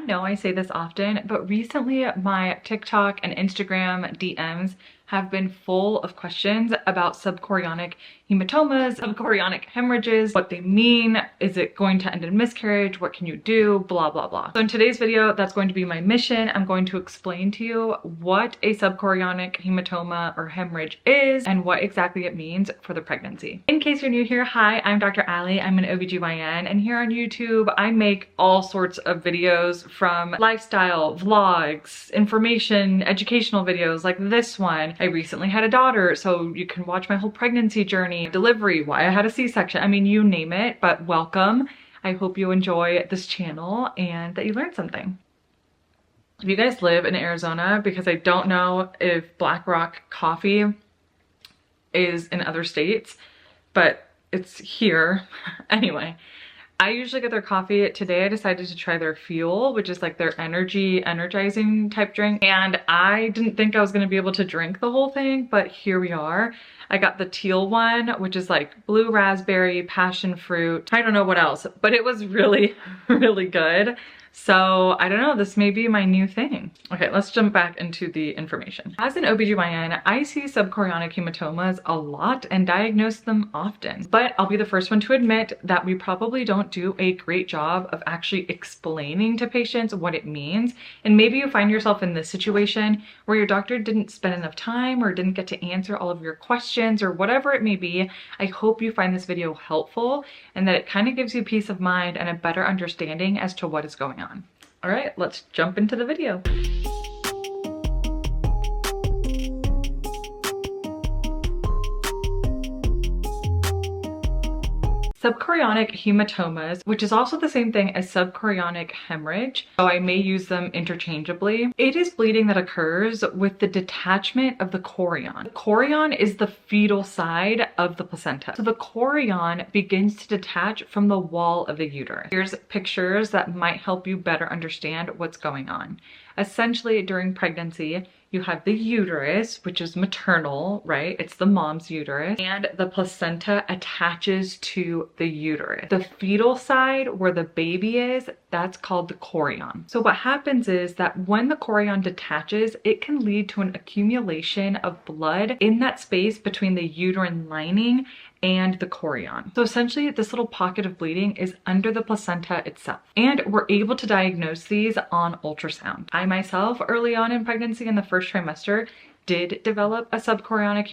know I say this often, but recently my TikTok and Instagram DMs have been full of questions about subchorionic hematomas, subchorionic hemorrhages, what they mean, is it going to end in miscarriage, what can you do, blah, blah, blah. So in today's video, that's going to be my mission. I'm going to explain to you what a subchorionic hematoma or hemorrhage is and what exactly it means for the pregnancy. In case you're new here, hi, I'm Dr. Ali. I'm an OBGYN, and here on YouTube, I make all sorts of videos from lifestyle, vlogs, information, educational videos like this one. I recently had a daughter, so you can watch my whole pregnancy journey, delivery, why I had a C-section. I mean, you name it, but welcome. I hope you enjoy this channel and that you learned something. If you guys live in Arizona, because I don't know if Black Rock coffee is in other states, but it's here. Anyway, I usually get their coffee. Today I decided to try their Fuel, which is like their energizing type drink. And I didn't think I was gonna be able to drink the whole thing, but here we are. I got the teal one, which is like blue raspberry, passion fruit. I don't know what else, but it was really, really good. So I don't know, this may be my new thing. Okay, let's jump back into the information. As an OBGYN, I see subchorionic hematomas a lot and diagnose them often, but I'll be the first one to admit that we probably don't do a great job of actually explaining to patients what it means. And maybe you find yourself in this situation where your doctor didn't spend enough time or didn't get to answer all of your questions or whatever it may be. I hope you find this video helpful and that it kind of gives you peace of mind and a better understanding as to what is going on. All right, let's jump into the video. Subchorionic hematomas, which is also the same thing as subchorionic hemorrhage, so I may use them interchangeably. It is bleeding that occurs with the detachment of the chorion. The chorion is the fetal side of the placenta. So the chorion begins to detach from the wall of the uterus. Here's pictures that might help you better understand what's going on. Essentially, during pregnancy, you have the uterus, which is maternal, right? It's the mom's uterus, and the placenta attaches to the uterus. The fetal side where the baby is, that's called the chorion. So what happens is that when the chorion detaches, it can lead to an accumulation of blood in that space between the uterine lining and the chorion. So essentially this little pocket of bleeding is under the placenta itself. And we're able to diagnose these on ultrasound. I myself, early on in pregnancy in the first trimester, did develop a subchorionic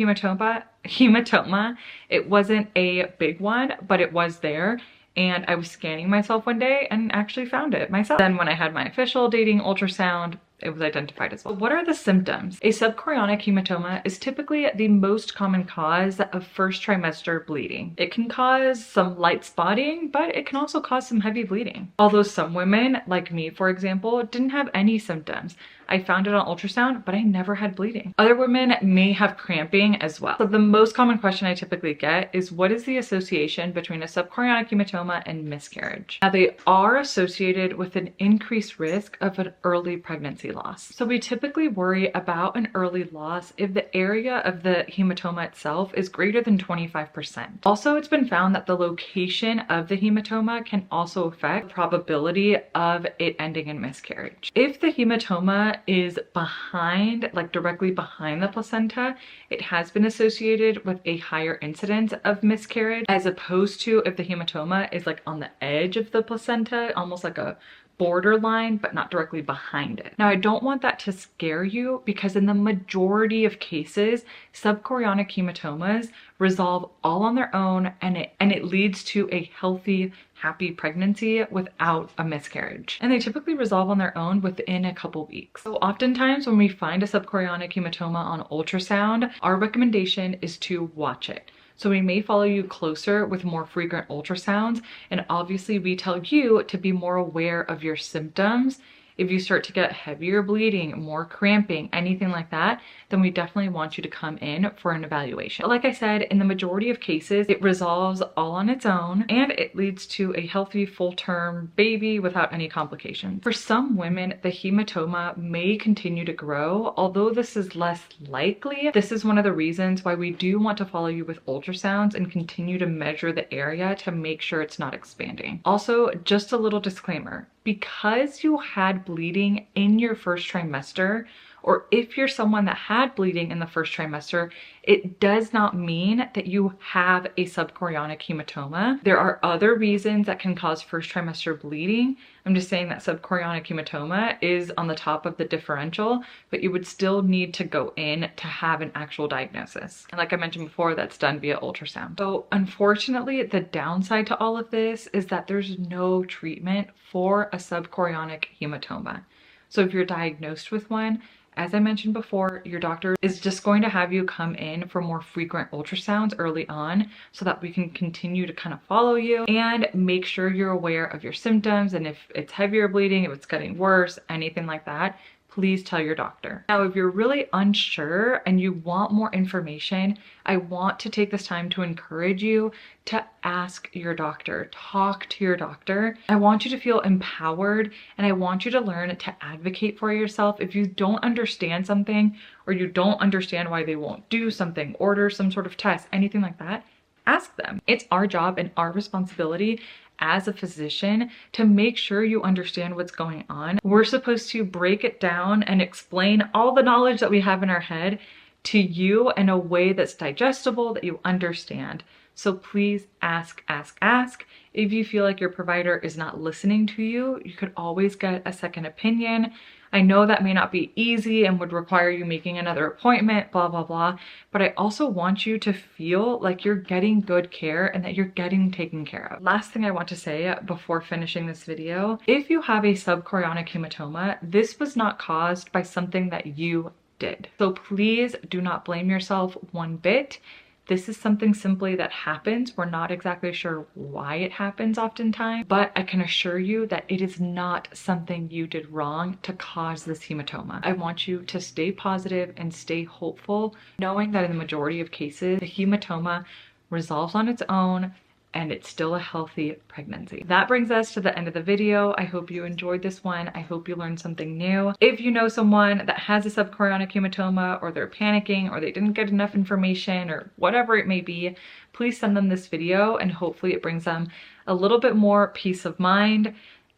hematoma. It wasn't a big one, but it was there. And I was scanning myself one day and actually found it myself. Then when I had my official dating ultrasound, it was identified as well. What are the symptoms? A subchorionic hematoma is typically the most common cause of first trimester bleeding. It can cause some light spotting, but it can also cause some heavy bleeding. Although some women, like me for example, didn't have any symptoms. I found it on ultrasound, but I never had bleeding. Other women may have cramping as well. So the most common question I typically get is, what is the association between a subchorionic hematoma and miscarriage? Now, they are associated with an increased risk of an early pregnancy loss. So we typically worry about an early loss if the area of the hematoma itself is greater than 25%. Also, it's been found that the location of the hematoma can also affect the probability of it ending in miscarriage. If the hematoma is behind, like directly behind the placenta, it has been associated with a higher incidence of miscarriage, as opposed to if the hematoma is like on the edge of the placenta, almost like a borderline, but not directly behind it. Now, I don't want that to scare you because in the majority of cases, subchorionic hematomas resolve all on their own and it leads to a healthy, happy pregnancy without a miscarriage. And they typically resolve on their own within a couple weeks. So oftentimes when we find a subchorionic hematoma on ultrasound, our recommendation is to watch it. So we may follow you closer with more frequent ultrasounds, and obviously we tell you to be more aware of your symptoms. If you start to get heavier bleeding, more cramping, anything like that, then we definitely want you to come in for an evaluation. But like I said, in the majority of cases, it resolves all on its own and it leads to a healthy full-term baby without any complications. For some women, the hematoma may continue to grow, although this is less likely. This is one of the reasons why we do want to follow you with ultrasounds and continue to measure the area to make sure it's not expanding. Also, just a little disclaimer. Because you had had bleeding in your first trimester, or if you're someone that had bleeding in the first trimester, it does not mean that you have a subchorionic hematoma. There are other reasons that can cause first trimester bleeding. I'm just saying that subchorionic hematoma is on the top of the differential, but you would still need to go in to have an actual diagnosis. And like I mentioned before, that's done via ultrasound. So unfortunately, the downside to all of this is that there's no treatment for a subchorionic hematoma. So if you're diagnosed with one, as I mentioned before, your doctor is just going to have you come in for more frequent ultrasounds early on so that we can continue to kind of follow you and make sure you're aware of your symptoms, and if it's heavier bleeding, if it's getting worse, anything like that, please tell your doctor. Now, if you're really unsure and you want more information, I want to take this time to encourage you to ask your doctor, talk to your doctor. I want you to feel empowered, and I want you to learn to advocate for yourself. If you don't understand something, or you don't understand why they won't do something, order some sort of test, anything like that, ask them. It's our job and our responsibility as a physician to make sure you understand what's going on. We're supposed to break it down and explain all the knowledge that we have in our head to you in a way that's digestible, that you understand. So please ask, ask, ask. If you feel like your provider is not listening to you, you could always get a second opinion. I know that may not be easy and would require you making another appointment, blah, blah, blah. But I also want you to feel like you're getting good care and that you're getting taken care of. Last thing I want to say before finishing this video, if you have a subchorionic hematoma, this was not caused by something that you did. So please do not blame yourself one bit. This is something simply that happens. We're not exactly sure why it happens oftentimes, but I can assure you that it is not something you did wrong to cause this hematoma. I want you to stay positive and stay hopeful, knowing that in the majority of cases, the hematoma resolves on its own and it's still a healthy pregnancy. That brings us to the end of the video. I hope you enjoyed this one. I hope you learned something new. If you know someone that has a subchorionic hematoma, or they're panicking, or they didn't get enough information, or whatever it may be, please send them this video and hopefully it brings them a little bit more peace of mind.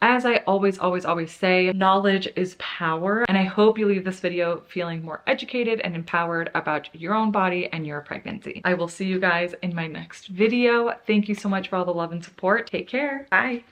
As I always say, knowledge is power, and I hope you leave this video feeling more educated and empowered about your own body and your pregnancy. I will see you guys in my next video. Thank you so much for all the love and support. Take care. Bye.